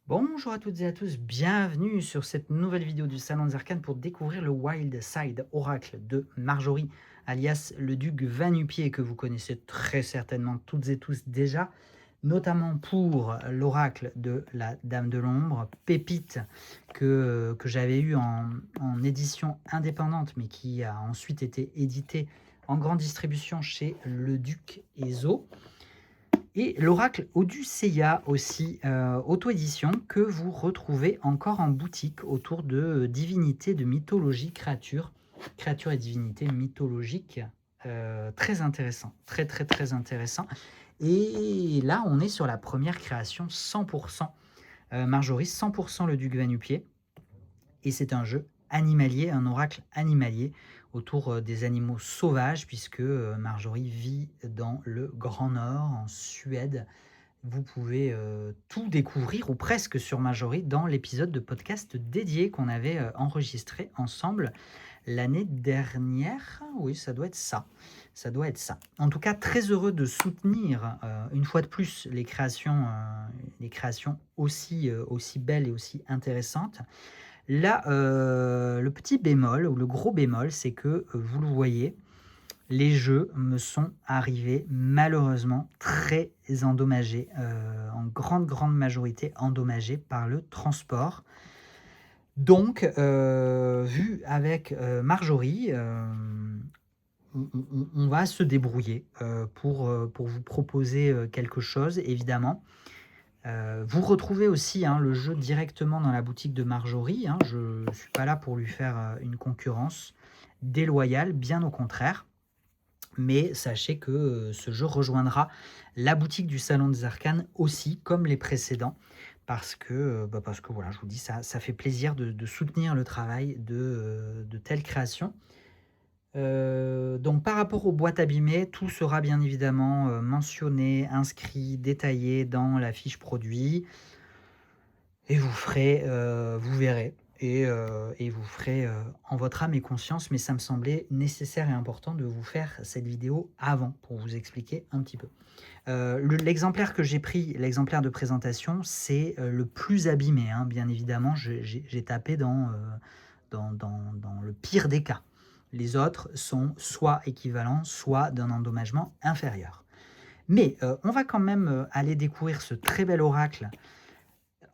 Bonjour à toutes et à tous, bienvenue sur cette nouvelle vidéo du Salon des Arcanes pour découvrir le Wild Side Oracle de Marjorie, alias le Duc Va-Nu-Pieds, que vous connaissez très certainement toutes et tous déjà, notamment pour l'oracle de la Dame de l'Ombre, pépite que j'avais eu en édition indépendante, mais qui a ensuite été édité en grande distribution chez Le Duc et Zo. Et l'oracle Odysseia aussi, auto-édition, que vous retrouvez encore en boutique autour de divinités, de mythologie, créatures et divinités mythologiques. Très intéressant, très intéressant. Et là, on est sur la première création 100% Marjorie, 100% le Duc Va-Nu-Pieds. Et c'est un jeu animalier, un oracle animalier autour des animaux sauvages, puisque Marjorie vit dans le Grand Nord, en Suède. Vous pouvez tout découvrir, ou presque, sur Marjorie dans l'épisode de podcast dédié qu'on avait enregistré ensemble l'année dernière. Oui, ça doit être ça. Ça doit être ça. En tout cas, très heureux de soutenir une fois de plus les créations aussi belles et aussi intéressantes. Là, le petit bémol, ou le gros bémol, c'est que, vous le voyez, les jeux me sont arrivés malheureusement très endommagés, en grande majorité endommagés par le transport. Donc, vu avec Marjorie, on va se débrouiller pour vous proposer quelque chose, évidemment. Vous retrouvez aussi le jeu directement dans la boutique de Marjorie. Je ne suis pas là pour lui faire une concurrence déloyale, bien au contraire. Mais sachez que ce jeu rejoindra la boutique du Salon des Arcanes aussi, comme les précédents, parce que voilà, je vous dis, ça fait plaisir de soutenir le travail de telles créations. Donc par rapport aux boîtes abîmées, tout sera bien évidemment mentionné, inscrit, détaillé dans la fiche produit. Et vous verrez, et vous ferez en votre âme et conscience, mais ça me semblait nécessaire et important de vous faire cette vidéo avant pour vous expliquer un petit peu. L'exemplaire que j'ai pris, l'exemplaire de présentation, c'est le plus abîmé, bien évidemment. J'ai tapé dans le pire des cas. Les autres sont soit équivalents, soit d'un endommagement inférieur. Mais on va quand même aller découvrir ce très bel oracle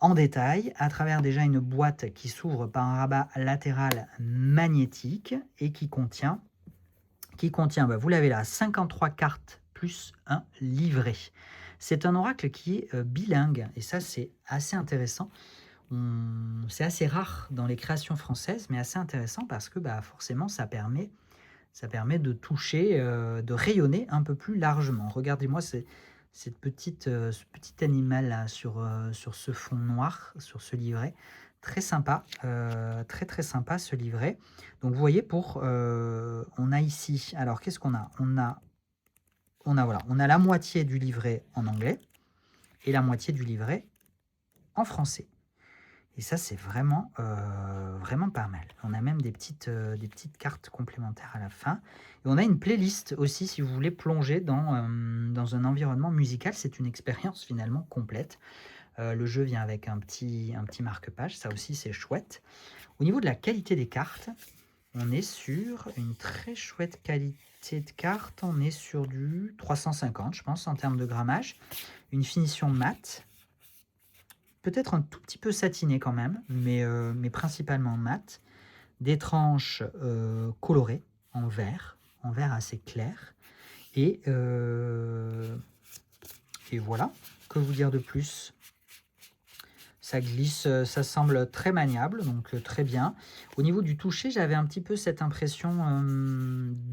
en détail, à travers déjà une boîte qui s'ouvre par un rabat latéral magnétique et qui contient, vous l'avez là, 53 cartes plus un livret. C'est un oracle qui est bilingue, et ça c'est assez intéressant. C'est assez rare dans les créations françaises, mais assez intéressant parce que forcément ça permet de toucher, de rayonner un peu plus largement. Regardez-moi ce petit animal là sur ce fond noir, sur ce livret. Très sympa, très sympa ce livret. Donc vous voyez, on a ici, alors qu'est-ce qu'on a? Voilà, on a la moitié du livret en anglais et la moitié du livret en français. Et ça, c'est vraiment pas mal. On a même des petites cartes complémentaires à la fin. Et on a une playlist aussi, si vous voulez plonger dans un environnement musical. C'est une expérience finalement complète. Le jeu vient avec un petit marque-page, ça aussi c'est chouette. Au niveau de la qualité des cartes, on est sur une très chouette qualité de cartes. On est sur du 350, je pense, en termes de grammage. Une finition mat. Peut-être un tout petit peu satiné quand même, mais principalement mat. Des tranches colorées en vert assez clair. Et voilà, que vous dire de plus? Ça glisse, ça semble très maniable, donc très bien. Au niveau du toucher, j'avais un petit peu cette impression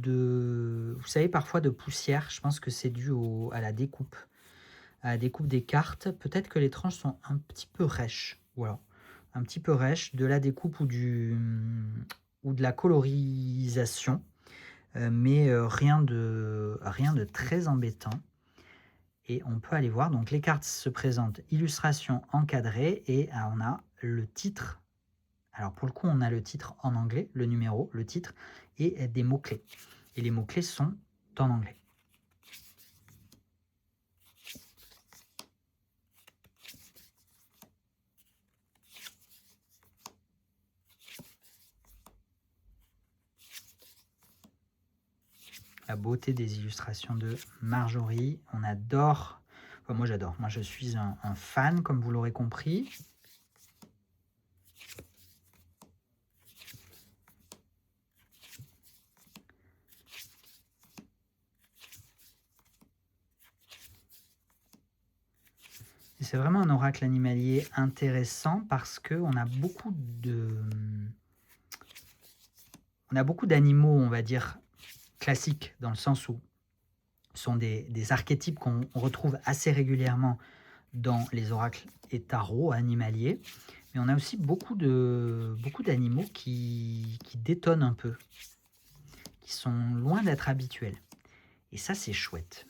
vous savez, parfois de poussière. Je pense que c'est dû à la découpe. À la découpe des cartes. Peut-être que les tranches sont un petit peu rêches. Voilà. Un petit peu rêches de la découpe ou de la colorisation. Mais rien de très embêtant. Et on peut aller voir, donc les cartes se présentent illustration encadrée et on a le titre. Alors pour le coup, on a le titre en anglais, le numéro, le titre, et des mots-clés. Et les mots-clés sont en anglais. La beauté des illustrations de Marjorie. On adore. Enfin, moi, j'adore. Moi, je suis un fan, comme vous l'aurez compris. C'est vraiment un oracle animalier intéressant parce qu'on a beaucoup d'animaux, on va dire, classiques, dans le sens où ce sont des archétypes qu'on retrouve assez régulièrement dans les oracles et tarots animaliers. Mais on a aussi beaucoup d'animaux qui détonnent un peu, qui sont loin d'être habituels. Et ça, c'est chouette.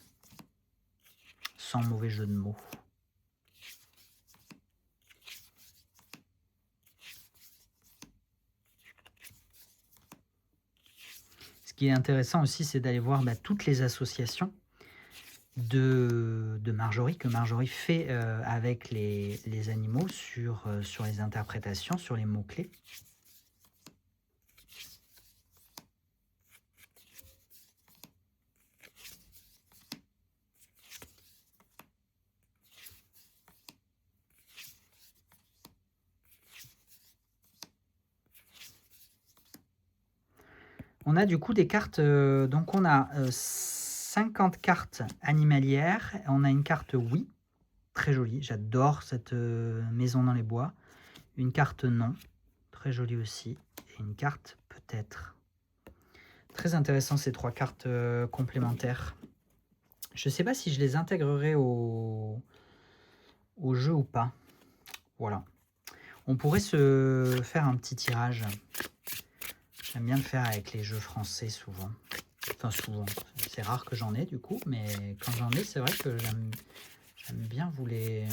Sans mauvais jeu de mots. Ce qui est intéressant aussi, c'est d'aller voir toutes les associations de Marjorie, que Marjorie fait avec les animaux sur les interprétations, sur les mots-clés. On a du coup des cartes, donc on a 50 cartes animalières, on a une carte oui, très jolie, j'adore cette maison dans les bois, une carte non, très jolie aussi, et une carte peut-être. Très intéressant ces trois cartes complémentaires. Je ne sais pas si je les intégrerai au jeu ou pas. Voilà. On pourrait se faire un petit tirage. J'aime bien le faire avec les jeux français souvent. Enfin souvent, c'est rare que j'en ai du coup, mais quand j'en ai, c'est vrai que j'aime bien vous les...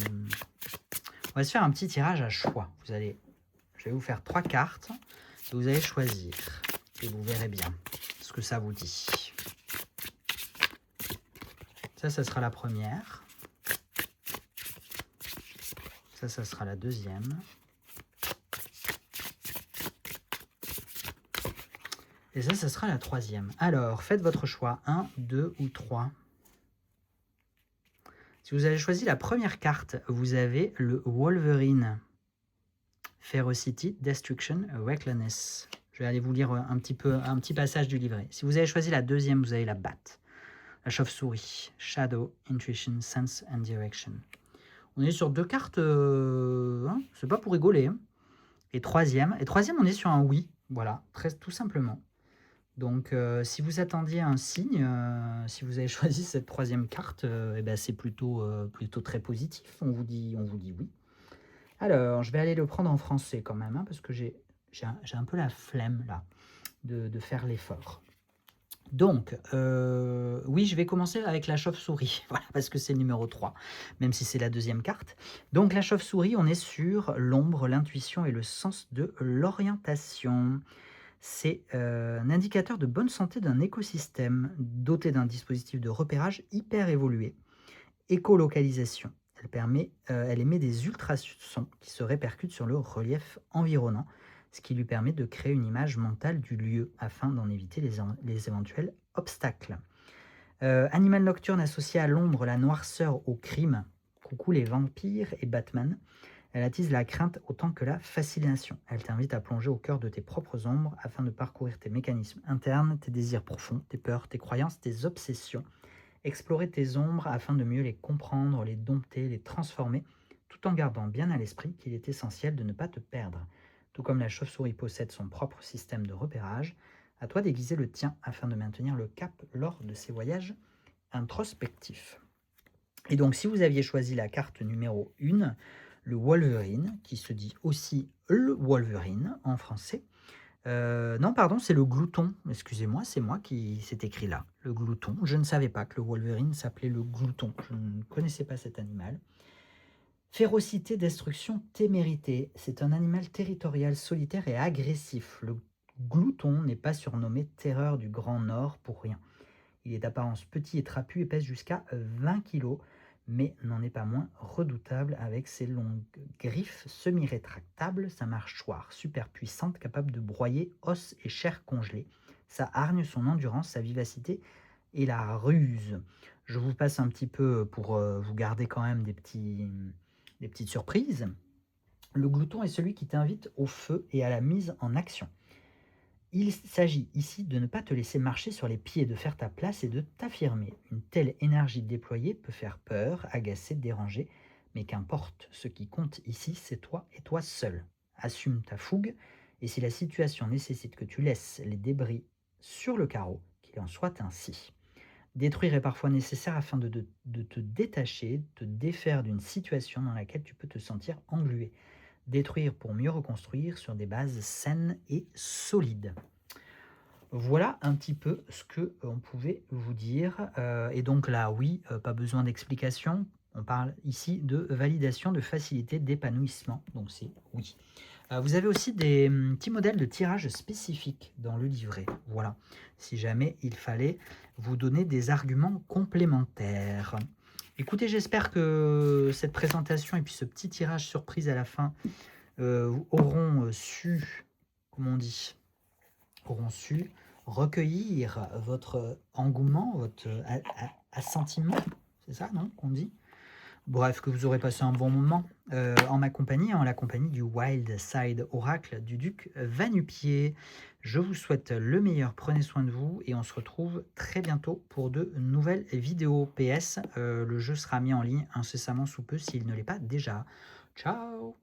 On va se faire un petit tirage à choix. Je vais vous faire 3 cartes, et vous allez choisir, et vous verrez bien ce que ça vous dit. Ça sera la première. Ça sera la deuxième. Et ça sera la troisième. Alors, faites votre choix. 1, 2 ou 3. Si vous avez choisi la première carte, vous avez le Wolverine. Ferocity, Destruction, Recklessness. Je vais aller vous lire un petit passage du livret. Si vous avez choisi la deuxième, vous avez la Bat. La chauve-souris, Shadow, Intuition, Sense and Direction. On est sur 2 cartes, c'est pas pour rigoler. Hein. Et troisième, on est sur un oui. Voilà, tout simplement. Donc, si vous attendiez un signe, si vous avez choisi cette troisième carte, c'est plutôt très positif. On vous dit oui. Alors, je vais aller le prendre en français quand même, hein, parce que j'ai un peu la flemme là de faire l'effort. Donc, oui, je vais commencer avec la chauve-souris, voilà, parce que c'est le numéro 3, même si c'est la deuxième carte. Donc, la chauve-souris, on est sur l'ombre, l'intuition et le sens de l'orientation. C'est un indicateur de bonne santé d'un écosystème doté d'un dispositif de repérage hyper évolué. Écolocalisation. Elle émet des ultrasons qui se répercutent sur le relief environnant, ce qui lui permet de créer une image mentale du lieu afin d'en éviter les éventuels obstacles. Animal nocturne associé à l'ombre, la noirceur au crime. Coucou les vampires et Batman. Elle attise la crainte autant que la fascination. Elle t'invite à plonger au cœur de tes propres ombres afin de parcourir tes mécanismes internes, tes désirs profonds, tes peurs, tes croyances, tes obsessions. Explorer tes ombres afin de mieux les comprendre, les dompter, les transformer, tout en gardant bien à l'esprit qu'il est essentiel de ne pas te perdre. Tout comme la chauve-souris possède son propre système de repérage, à toi d'aiguiser le tien afin de maintenir le cap lors de ces voyages introspectifs. Et donc, si vous aviez choisi la carte numéro 1, le Wolverine, qui se dit aussi le Wolverine en français. Non, pardon, c'est le Glouton. Excusez-moi, c'est moi qui s'est écrit là, le Glouton. Je ne savais pas que le Wolverine s'appelait le Glouton. Je ne connaissais pas cet animal. Férocité, destruction, témérité. C'est un animal territorial, solitaire et agressif. Le Glouton n'est pas surnommé terreur du Grand Nord pour rien. Il est d'apparence petit et trapu et pèse jusqu'à 20 kg, mais n'en est pas moins redoutable avec ses longues griffes semi-rétractables, sa mâchoire super puissante capable de broyer os et chair congelée, sa hargne, son endurance, sa vivacité et la ruse. Je vous passe un petit peu pour vous garder quand même des petites surprises. Le glouton est celui qui t'invite au feu et à la mise en action. Il s'agit ici de ne pas te laisser marcher sur les pieds, de faire ta place et de t'affirmer. Une telle énergie déployée peut faire peur, agacer, déranger, mais qu'importe, ce qui compte ici, c'est toi et toi seul. Assume ta fougue, et si la situation nécessite que tu laisses les débris sur le carreau, qu'il en soit ainsi. Détruire est parfois nécessaire afin de te détacher, de te défaire d'une situation dans laquelle tu peux te sentir englué. Détruire pour mieux reconstruire sur des bases saines et solides. Voilà un petit peu ce que on pouvait vous dire. Et donc là, oui, pas besoin d'explication. On parle ici de validation, de facilité, d'épanouissement. Donc c'est oui. Vous avez aussi des petits modèles de tirage spécifiques dans le livret. Voilà, si jamais il fallait vous donner des arguments complémentaires. Écoutez, j'espère que cette présentation et puis ce petit tirage surprise à la fin auront su, comment on dit, auront su recueillir votre engouement, votre assentiment, c'est ça, non, qu'on dit? Bref, que vous aurez passé un bon moment en ma compagnie, en la compagnie du Wild Side Oracle du duc Vanupier. Je vous souhaite le meilleur, prenez soin de vous et on se retrouve très bientôt pour de nouvelles vidéos. PS, le jeu sera mis en ligne incessamment sous peu s'il ne l'est pas déjà. Ciao!